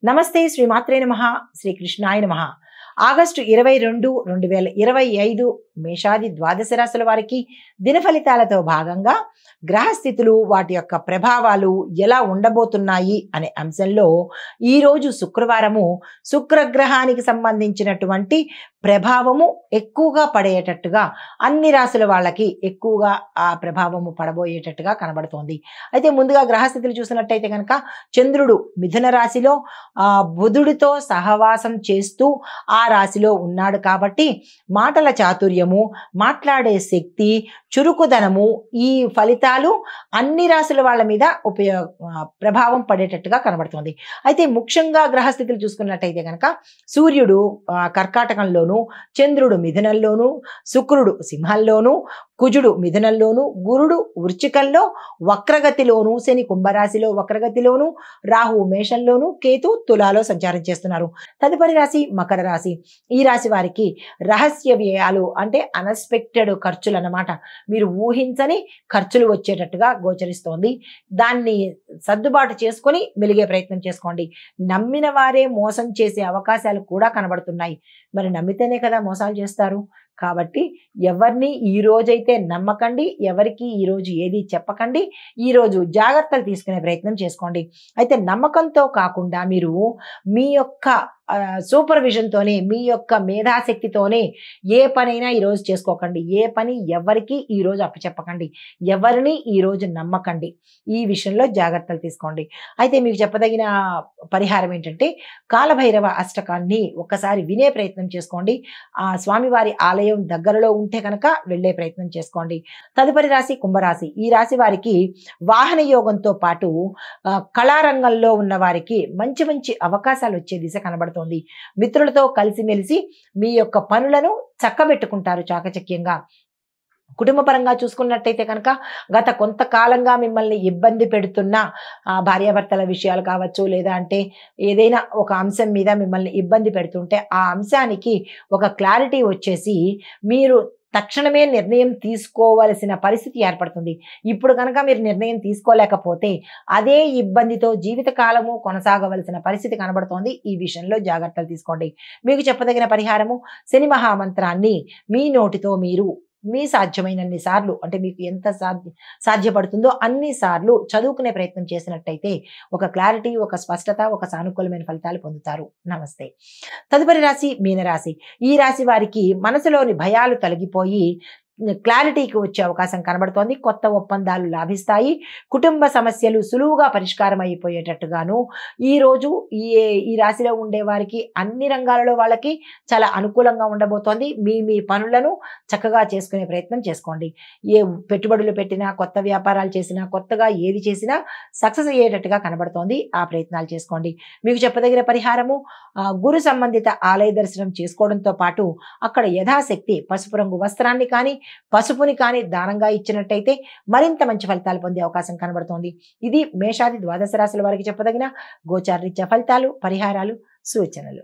నమస్తే శ్రీమాత్రే నమః శ్రీ కృష్ణాయ నమః. ఆగస్టు 22, 2025 మేషాది ద్వాదశ రాశుల వారికి దిన ఫలితాలతో భాగంగా గ్రహస్థితులు వాటి యొక్క ప్రభావాలు ఎలా ఉండబోతున్నాయి అనే అంశంలో ఈరోజు శుక్రవారము శుక్రగ్రహానికి సంబంధించినటువంటి ప్రభావము ఎక్కువగా పడేటట్టుగా అన్ని రాశుల వాళ్ళకి ఎక్కువగా ఆ ప్రభావము పడబోయేటట్టుగా కనబడుతోంది. అయితే ముందుగా గ్రహస్థితులు చూసినట్టయితే కనుక చంద్రుడు మిథున రాశిలో బుధుడితో సహవాసం చేస్తూ ఆ రాశిలో ఉన్నాడు కాబట్టి మాటల చాతుర్యము, మాట్లాడే శక్తి, చురుకుదనము ఈ ఫలితాలు అన్ని రాశుల వాళ్ళ మీద ప్రభావం పడేటట్టుగా కనబడుతుంది. అయితే ముఖ్యంగా గ్రహస్థితులు చూసుకున్నట్టయితే కనుక సూర్యుడు కర్కాటకంలోను, చంద్రుడు మిథునంలోను, శుక్రుడు సింహంలోను, కుజుడు మిథునంలోను, గురుడు వృశ్చికంలో వక్రగతిలోను, శని కుంభరాశిలో వక్రగతిలోను, రాహు మేషంలోను, కేతు తులాలో సంచారం చేస్తున్నారు. తదుపరి రాశి మకర రాశి. ఈ రాశి వారికి రహస్య వ్యయాలు అంటే అన్ఎక్స్పెక్టెడ్ ఖర్చులు అన్నమాట. మీరు ఊహించని ఖర్చులు వచ్చేటట్టుగా గోచరిస్తోంది. దాన్ని సర్దుబాటు చేసుకొని వెలిగే ప్రయత్నం చేసుకోండి. నమ్మిన వారే మోసం చేసే అవకాశాలు కూడా కనబడుతున్నాయి. మరి నమ్మితేనే కదా మోసాలు చేస్తారు. కాబట్టి ఎవరిని ఈ రోజైతే నమ్మకండి, ఎవరికి ఈరోజు ఏది చెప్పకండి. ఈరోజు జాగ్రత్తలు తీసుకునే ప్రయత్నం చేసుకోండి. అయితే నమ్మకంతో కాకుండా మీరు మీ యొక్క సూపర్విజన్తోనే, మీ యొక్క మేధాశక్తితోనే ఏ పనైనా ఈరోజు చేసుకోకండి. ఏ పని ఎవరికి ఈరోజు అప్పచెప్పకండి. ఎవరిని ఈరోజు నమ్మకండి. ఈ విషయంలో జాగ్రత్తలు తీసుకోండి. అయితే మీకు చెప్పదగిన పరిహారం ఏంటంటే కాలభైరవ అష్టకాన్ని ఒక్కసారి వినే ప్రయత్నం చేసుకోండి. ఆ స్వామివారి ఆలయం దగ్గరలో ఉంటే కనుక వెళ్ళే ప్రయత్నం చేసుకోండి. తదుపరి రాశి కుంభరాశి. ఈ రాశి వారికి వాహన యోగంతో పాటు కళారంగంలో ఉన్న వారికి మంచి మంచి అవకాశాలు వచ్చే దిశ కనబడుతుంది. మిత్రులతో కలిసిమెలిసి మీ యొక్క పనులను చక్కబెట్టుకుంటారు చాకచక్యంగా. కుటుంబ పరంగా చూసుకున్నట్టయితే కనుక గత కొంతకాలంగా మిమ్మల్ని ఇబ్బంది పెడుతున్న భార్యాభర్తల విషయాలు కావచ్చు, లేదా అంటే ఏదైనా ఒక అంశం మీద మిమ్మల్ని ఇబ్బంది పెడుతుంటే ఆ అంశానికి ఒక క్లారిటీ వచ్చేసి మీరు తక్షణమే నిర్ణయం తీసుకోవలసిన పరిస్థితి ఏర్పడుతుంది. ఇప్పుడు కనుక మీరు నిర్ణయం తీసుకోలేకపోతే అదే ఇబ్బందితో జీవితకాలము కొనసాగవలసిన పరిస్థితి కనబడుతోంది. ఈ విషయంలో జాగ్రత్తలు తీసుకోండి. మీకు చెప్పదగిన పరిహారము శని మహామంత్రాన్ని మీ నోటితో మీరు మీ సాధ్యమైనన్ని సార్లు, అంటే మీకు ఎంత సాధ్యపడుతుందో అన్ని సార్లు చదువుకునే ప్రయత్నం చేసినట్టయితే ఒక క్లారిటీ, ఒక స్పష్టత, ఒక సానుకూలమైన ఫలితాలు పొందుతారు. నమస్తే. తదుపరి రాశి మీనరాశి. ఈ రాశి వారికి మనసులోని భయాలు తొలగిపోయి క్లారిటీకి వచ్చే అవకాశం కనబడుతోంది. కొత్త ఒప్పందాలు లాభిస్తాయి. కుటుంబ సమస్యలు సులువుగా పరిష్కారం అయిపోయేటట్టుగాను ఈరోజు ఈ రాశిలో ఉండే వారికి అన్ని రంగాలలో వాళ్ళకి చాలా అనుకూలంగా ఉండబోతోంది. మీ పనులను చక్కగా చేసుకునే ప్రయత్నం చేసుకోండి. ఏ పెట్టుబడులు పెట్టినా, కొత్త వ్యాపారాలు చేసినా, కొత్తగా ఏది చేసినా సక్సెస్ అయ్యేటట్టుగా కనబడుతోంది. ఆ ప్రయత్నాలు చేసుకోండి. మీకు చెప్పదగిన పరిహారము గురు సంబంధిత ఆలయ దర్శనం చేసుకోవడంతో పాటు అక్కడ యథాశక్తి పసుపు రంగు వస్త్రాన్ని కానీ, పసుపుని కానీ దానంగా ఇచ్చినట్టయితే మరింత మంచి ఫలితాలు పొందే అవకాశం కనబడుతోంది. ఇది మేషాది ద్వాదశ రాశుల వారికి చెప్పదగిన గోచారరీత్యా ఫలితాలు, పరిహారాలు, సూచనలు.